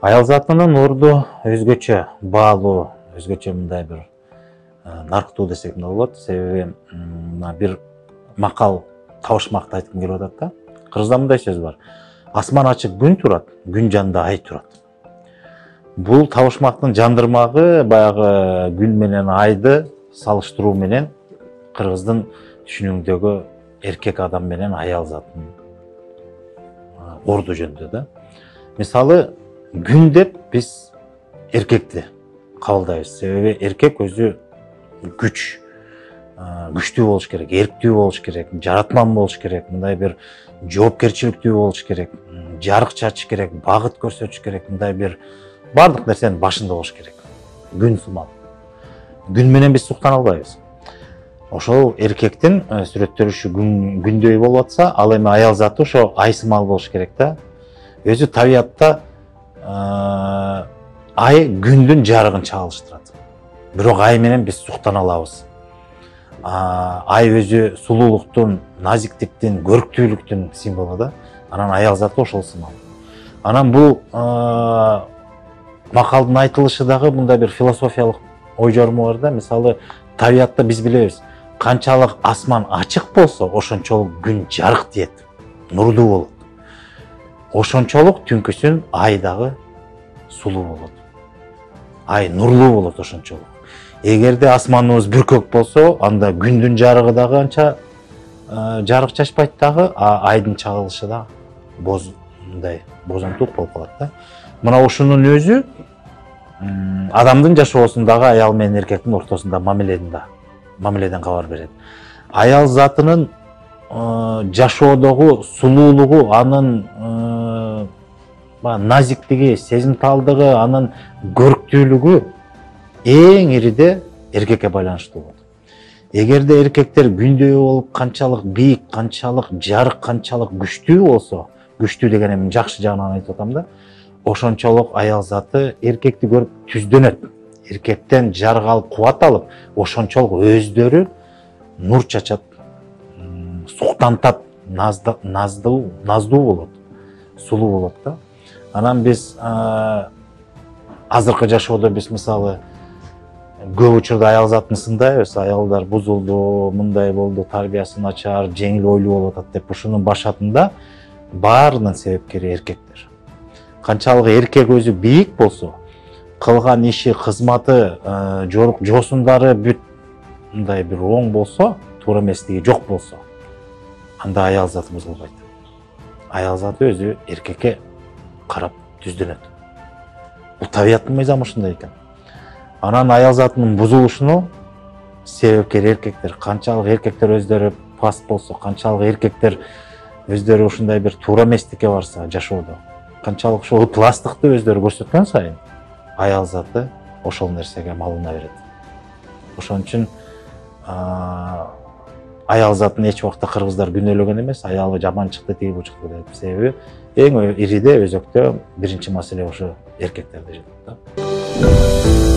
Аял затынын орду өзгөчө, баалуу, өзгөчө мындай бир нарктуу десек да болот. Себеби бир макал табышмакты айткым келип атат да. Кыргызда мындай сөз бар. Асман ачык күн турат, күн жанында ай турат. Бул табышмактын жандырмагы баягы күн менен айды салыштыруу менен кыргыздын түшүнүгүндөгү эркек адам менен аял затынын орду жөнүндө да. Мисалы, күн деп биз эркекти кабылдайбыз. Себеби эркек өзү күч, күчтүү болуш керек, эрктүү болуш керек, жаратман болуш керек, мындай бир жоопкерчиликтүү болуш керек, жарык чачыш керек, багыт көрсөтүш керек, мындай бир бардык нерсенин башында болуш керек. Күн сымал. Күн менен биз суктана албайбыз. Ошол эркектин сүрөттөлүшү күндөй болуп атса, ал эми аял заты ошо ай сымал болуш керек да. Өзү табиятта ай күндүн жарыгын чагылыштырат. Бирок ай менен биз суктана алабыз. Ай өзү сулуулуктун, назиктиктин, көрктүүлүктүн символу да. Анан аял заты ошол сымал. Анан бул макалдын айтылышы дагы мындай бир философиялык ой жоруму бар да. Мисалы, табиятта биз билебиз, канчалык асман ачык болсо, ошончолук күн жарык тиет, нурдуу болот. Ошончолук түнкүсүн ай дагы сулуу болот. Ай нурлуу болот ошончолук. Эгерде асманыбыз бүркөк болсо, анда күндүн жарыгы дагы анча жарык чачпайт дагы, айдын чагылышы да мындай бозомтук болуп калат да. Мына ушунун өзү адамдын жашоосундагы аял менен эркектин ортосунда мамиледен кабар берет. Аял затынын жашоодогу сулуулугу, анын назиктиги, сезимталдыгы, анын көрктүүлүгү эң ириде эркекке байланыштуу болот. Эгерде эркектер күндөй болуп, канчалык бийик, канчалык жарык, канчалык күчтүү болсо, күчтүү деген эми жакшы жагынан айтып атам да, ошончолук аял заты эркекти көрүп түздөнөт. Эркектен жарык алып, кубат алып, ошончолук өздөрү нур чачат, суктантат, наздуу болот, сулуу болот да. Анан биз азыркы жашоодо биз мисалы көп учурда аял затын сындайбыз. Аялдар бузулду, мындай болду, тарбиясы начар, жеңил ойлуу болуп атат деп. Ушунун башатында баарынын себепкери эркектер. Канчалык эркек өзү бийик болсо, кылган иши, кызматы, жоосундары бүт мындай бир оң болсо, туура эместиги жок болсо, анда аял заты бузулбайт. Аял заты өзү эркекке карап түздөнөт. Бул табияттын мыйзамы ушундай экен. Анан аял затынын бузулушуну себепкери эркектер. Канчалык эркектер өздөрү паст болсо, канчалык эркектер өздөрү ушундай бир туура эместикке барса жашоодо, канчалык ошол ыпластыкты өздөрү көрсөткөн сайын, аял заты ошол нерсеге малына берет. Ошон үчүн аял затын эч убакта кыргыздар күнөөлөгөн эмес, аялы жаман чыкты, тиги бул чыкты деп. Себеби эң ириде өзөктө биринчи маселе ошо эркектерде жатат да.